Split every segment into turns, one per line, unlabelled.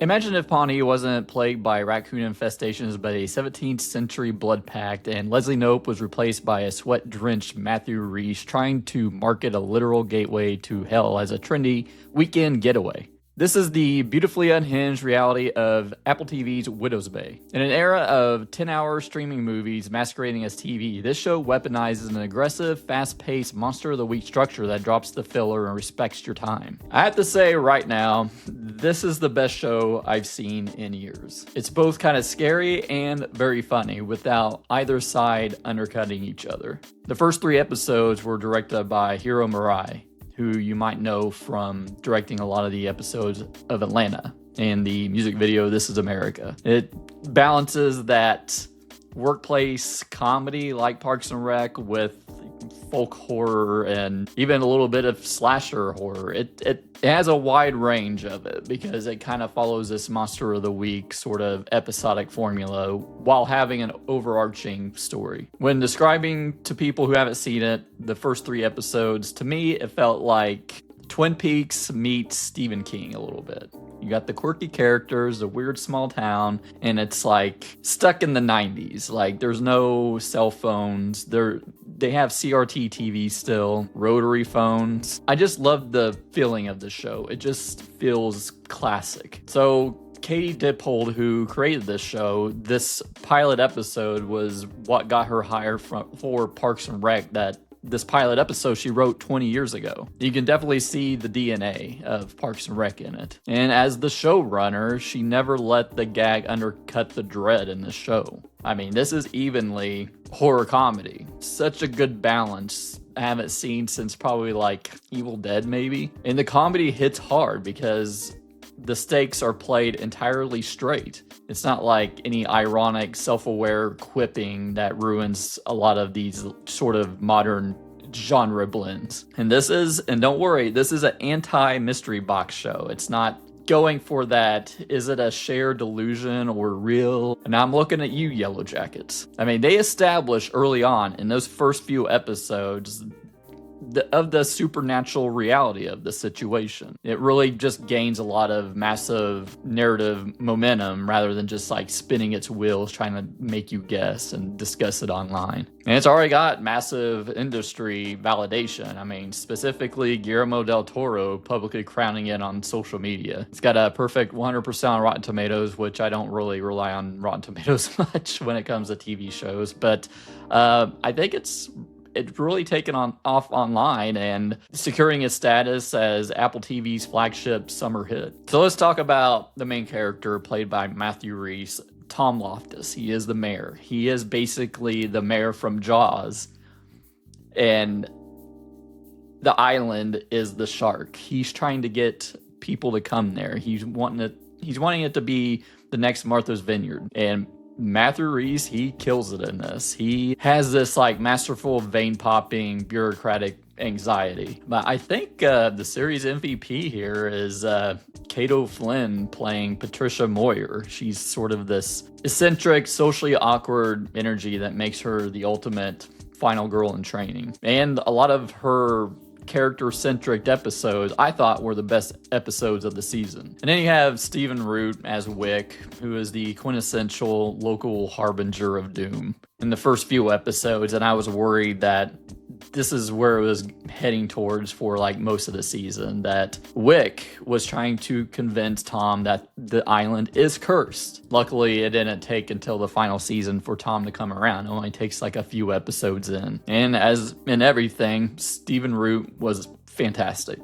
Imagine if Pawnee wasn't plagued by raccoon infestations, but a 17th century blood pact, and Leslie Knope was replaced by a sweat-drenched Matthew Rhys trying to market a literal gateway to hell as a trendy weekend getaway. This is the beautifully unhinged reality of Apple TV's Widow's Bay. In an era of 10-hour streaming movies masquerading as TV, this show weaponizes an aggressive, fast-paced Monster of the Week structure that drops the filler and respects your time. I have to say right now, this is the best show I've seen in years. It's both kind of scary and very funny without either side undercutting each other. The first 3 episodes were directed by Hiro Murai, who you might know from directing a lot of the episodes of Atlanta and the music video This Is America. It balances that workplace comedy like Parks and Rec with folk horror and even a little bit of slasher horror. It has a wide range of it because it kind of follows this Monster of the Week sort of episodic formula while having an overarching story. When describing to people who haven't seen it, the first 3 episodes, to me, it felt like Twin Peaks meets Stephen King a little bit. You got the quirky characters, a weird small town, and it's like stuck in the 90s. Like there's no cell phones. They have CRT TV still, rotary phones. I just love the feeling of the show. It just feels classic. So Katie Dippold, who created this show, this pilot episode was what got her hired for Parks and Rec. That this pilot episode she wrote 20 years ago. You can definitely see the DNA of Parks and Rec in it. And as the showrunner, she never let the gag undercut the dread in the show. I mean, this is evenly horror comedy. Such a good balance. I haven't seen since probably like Evil Dead maybe. And the comedy hits hard because the stakes are played entirely straight. It's not like any ironic, self-aware quipping that ruins a lot of these sort of modern genre blends. And don't worry, this is an anti-mystery box show. It's not going for that, is it a shared delusion or real? And I'm looking at you, Yellow Jackets. I mean, they established early on in those first few episodes of the supernatural reality of the situation. It really just gains a lot of massive narrative momentum rather than just like spinning its wheels trying to make you guess and discuss it online. And it's already got massive industry validation. I mean, specifically Guillermo del Toro publicly crowning it on social media. It's got a perfect 100% on Rotten Tomatoes, which I don't really rely on Rotten Tomatoes much when it comes to TV shows, but I think it's really taken off online and securing its status as Apple TV's flagship summer hit. So let's talk about the main character played by Matthew Rhys, Tom Loftis. He is the mayor. He is basically the mayor from Jaws, and the island is the shark. He's trying to get people to come there. He's wanting it to be the next Martha's Vineyard, and Matthew Rhys, he kills it in this. He has this like masterful vein-popping bureaucratic anxiety. But I think the series MVP here is Kato Flynn playing Patricia Moyer. She's sort of this eccentric, socially awkward energy that makes her the ultimate final girl in training. And a lot of her character-centric episodes I thought were the best episodes of the season. And then you have Stephen Root as Wick, who is the quintessential local harbinger of doom in the first few episodes, and I was worried that this is where it was heading towards for like most of the season, that Wick was trying to convince Tom that the island is cursed. Luckily, it didn't take until the final season for Tom to come around. It only takes like a few episodes in. And as in everything, Stephen Root was fantastic.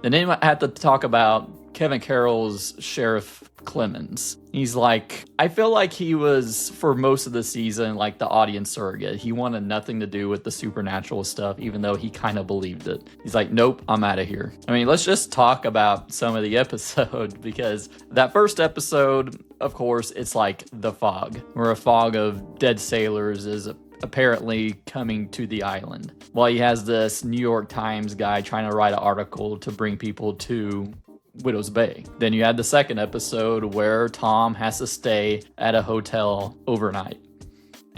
And then I had to talk about Kevin Carroll's Sheriff Clemens. He's like, I feel like he was, for most of the season, like the audience surrogate. He wanted nothing to do with the supernatural stuff, even though he kind of believed it. He's like, nope, I'm out of here. I mean, let's just talk about some of the episodes, because that first episode, of course, it's like The Fog, where a fog of dead sailors is apparently coming to the island. Well, he has this New York Times guy trying to write an article to bring people to Widow's Bay. Then you had the second episode where Tom has to stay at a hotel overnight.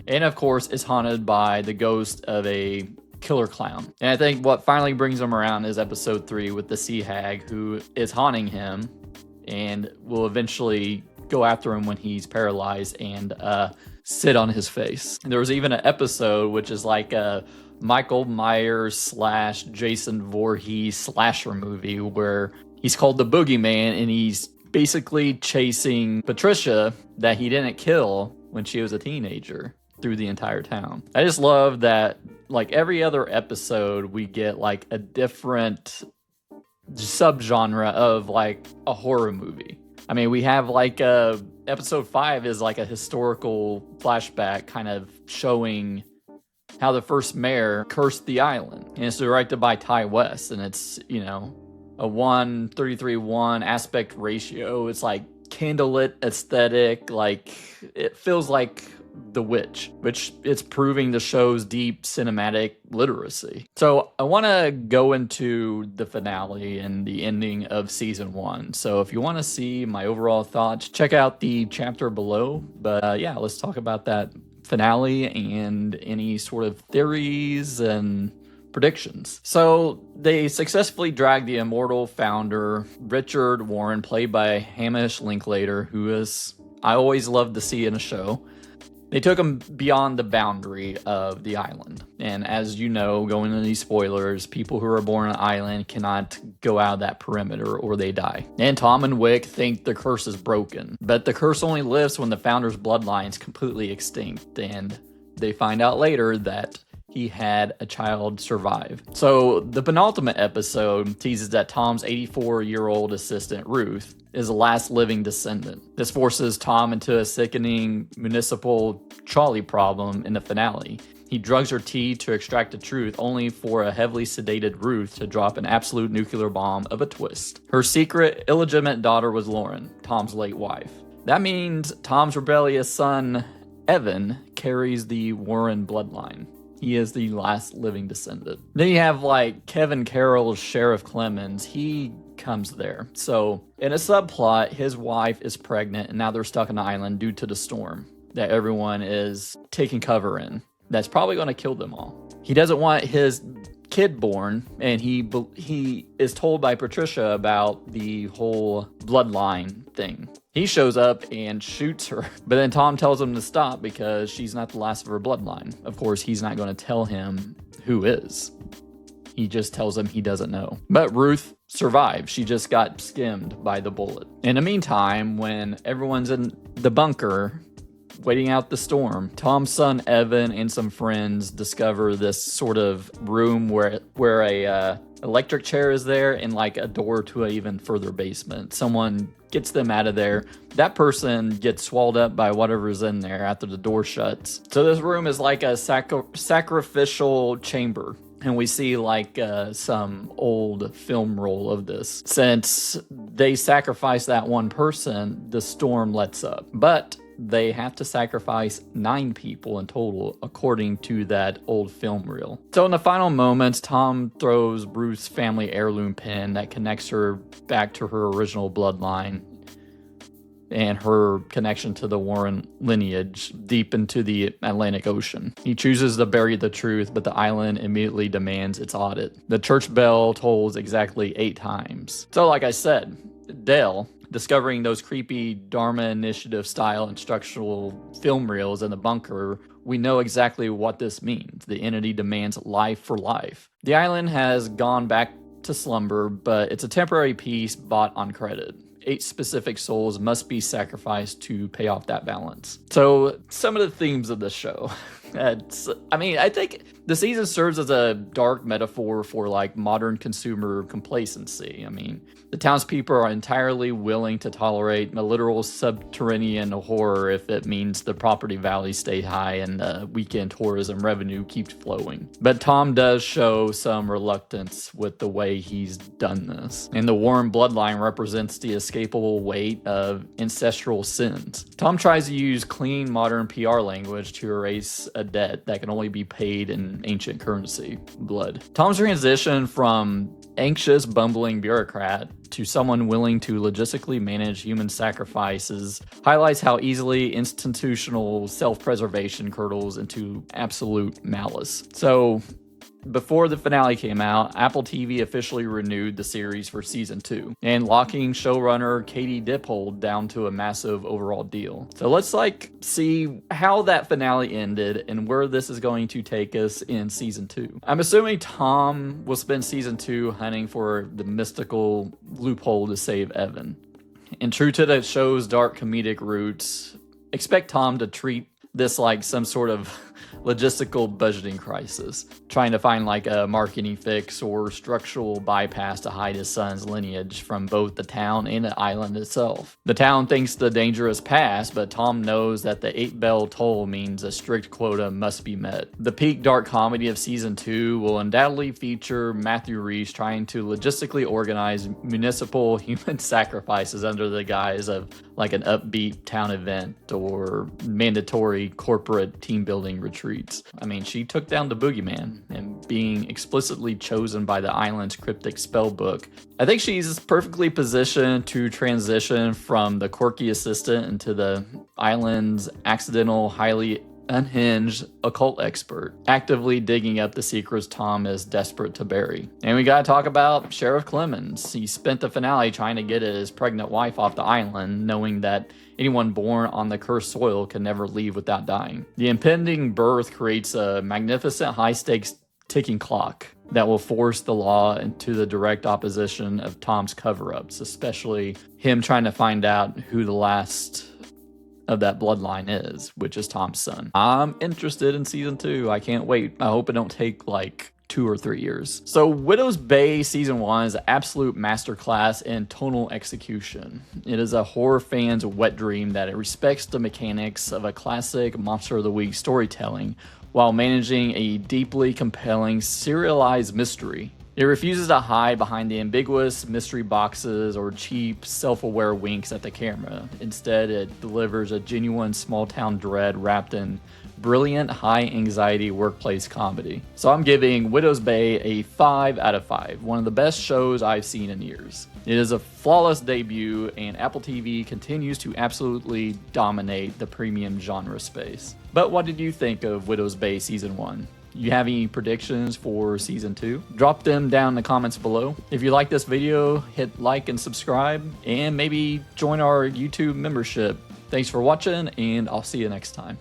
And of course, it's haunted by the ghost of a killer clown. And I think what finally brings him around is episode 3 with the sea hag who is haunting him and will eventually go after him when he's paralyzed and sit on his face. And there was even an episode which is like a Michael Myers / Jason Voorhees slasher movie where he's called the Boogeyman, and he's basically chasing Patricia that he didn't kill when she was a teenager through the entire town. I just love that, like, every other episode we get like a different subgenre of like a horror movie. I mean, we have like episode 5 is like a historical flashback kind of showing how the first mayor cursed the island. And it's directed by Ty West, and it's, you know, a 1:33:1 aspect ratio. It's like candlelit aesthetic. Like, it feels like The Witch, which it's proving the show's deep cinematic literacy. So I want to go into the finale and the ending of season 1. So if you want to see my overall thoughts, check out the chapter below. But yeah, let's talk about that finale and any sort of theories and predictions. So they successfully dragged the immortal founder, Richard Warren, played by Hamish Linklater, who is, I always love to see in a show. They took him beyond the boundary of the island. And as you know, going into these spoilers, people who are born on an island cannot go out of that perimeter or they die. And Tom and Wick think the curse is broken, but the curse only lifts when the founder's bloodline is completely extinct. And they find out later that he had a child survive. So the penultimate episode teases that Tom's 84-year-old assistant, Ruth, is the last living descendant. This forces Tom into a sickening municipal trolley problem in the finale. He drugs her tea to extract the truth, only for a heavily sedated Ruth to drop an absolute nuclear bomb of a twist. Her secret, illegitimate daughter was Lauren, Tom's late wife. That means Tom's rebellious son, Evan, carries the Warren bloodline. He is the last living descendant. Then you have like Kevin Carroll's Sheriff Clemens. He comes there. So in a subplot, his wife is pregnant and now they're stuck on the island due to the storm that everyone is taking cover in. That's probably going to kill them all. He doesn't want his kid born, and he is told by Patricia about the whole bloodline thing. He shows up and shoots her, but then Tom tells him to stop because she's not the last of her bloodline. Of course, he's not going to tell him who is. He just tells him he doesn't know. But Ruth survived. She just got skimmed by the bullet. In the meantime, when everyone's in the bunker waiting out the storm, Tom's son Evan and some friends discover this sort of room where a electric chair is there and like a door to an even further basement. Someone gets them out of there. That person gets swallowed up by whatever's in there after the door shuts. So this room is like a sacrificial chamber. And we see like some old film roll of this. Since they sacrifice that one person, the storm lets up. But they have to sacrifice 9 people in total, according to that old film reel. So in the final moments, Tom throws Ruth's family heirloom pin that connects her back to her original bloodline and her connection to the Warren lineage deep into the Atlantic Ocean. He chooses to bury the truth, but the island immediately demands its audit. The church bell tolls exactly 8 times. So like I said, Dale, discovering those creepy Dharma Initiative style instructional film reels in the bunker, we know exactly what this means. The entity demands life for life. The island has gone back to slumber, but it's a temporary peace bought on credit. 8 specific souls must be sacrificed to pay off that balance. So some of the themes of the show. I think the season serves as a dark metaphor for like modern consumer complacency. I mean, the townspeople are entirely willing to tolerate a literal subterranean horror if it means the property values stay high and weekend tourism revenue keeps flowing. But Tom does show some reluctance with the way he's done this. And the Warren bloodline represents the escapable weight of ancestral sins. Tom tries to use clean modern PR language to erase a debt that can only be paid in ancient currency, blood. Tom's transition from anxious, bumbling bureaucrat to someone willing to logistically manage human sacrifices highlights how easily institutional self-preservation curdles into absolute malice. So Before the finale came out, Apple TV officially renewed the series for season 2, and locking showrunner Katie Dippold down to a massive overall deal. So let's see how that finale ended and where this is going to take us in season 2. I'm assuming Tom will spend season 2 hunting for the mystical loophole to save Evan. And true to the show's dark comedic roots, expect Tom to treat this like some sort of logistical budgeting crisis, trying to find like a marketing fix or structural bypass to hide his son's lineage from both the town and the island itself. The town thinks the danger is past, but Tom knows that the 8-bell toll means a strict quota must be met. The peak dark comedy of season 2 will undoubtedly feature Matthew Rhys trying to logistically organize municipal human sacrifices under the guise of like an upbeat town event or mandatory corporate team building retreats. I mean, she took down the boogeyman, and being explicitly chosen by the island's cryptic spell book, I think she's perfectly positioned to transition from the quirky assistant into the island's accidental, highly unhinged occult expert, actively digging up the secrets Tom is desperate to bury. And we gotta talk about Sheriff Clemens. He spent the finale trying to get his pregnant wife off the island, knowing that anyone born on the cursed soil can never leave without dying. The impending birth creates a magnificent high-stakes ticking clock that will force the law into the direct opposition of Tom's cover-ups, especially him trying to find out who the last of that bloodline is, which is Tom's son. I'm interested in season 2. I can't wait. I hope it don't take like 2 or 3 years. So Widow's Bay season 1 is an absolute masterclass in tonal execution. It is a horror fan's wet dream that it respects the mechanics of a classic Monster of the Week storytelling while managing a deeply compelling serialized mystery. It refuses to hide behind the ambiguous mystery boxes or cheap, self-aware winks at the camera. Instead, it delivers a genuine small-town dread wrapped in brilliant, high-anxiety workplace comedy. So I'm giving Widow's Bay a 5 out of 5, one of the best shows I've seen in years. It is a flawless debut, and Apple TV continues to absolutely dominate the premium genre space. But what did you think of Widow's Bay Season 1? You have any predictions for season 2? Drop them down in the comments below. If you like this video, hit like and subscribe, and maybe join our YouTube membership. Thanks for watching, and I'll see you next time.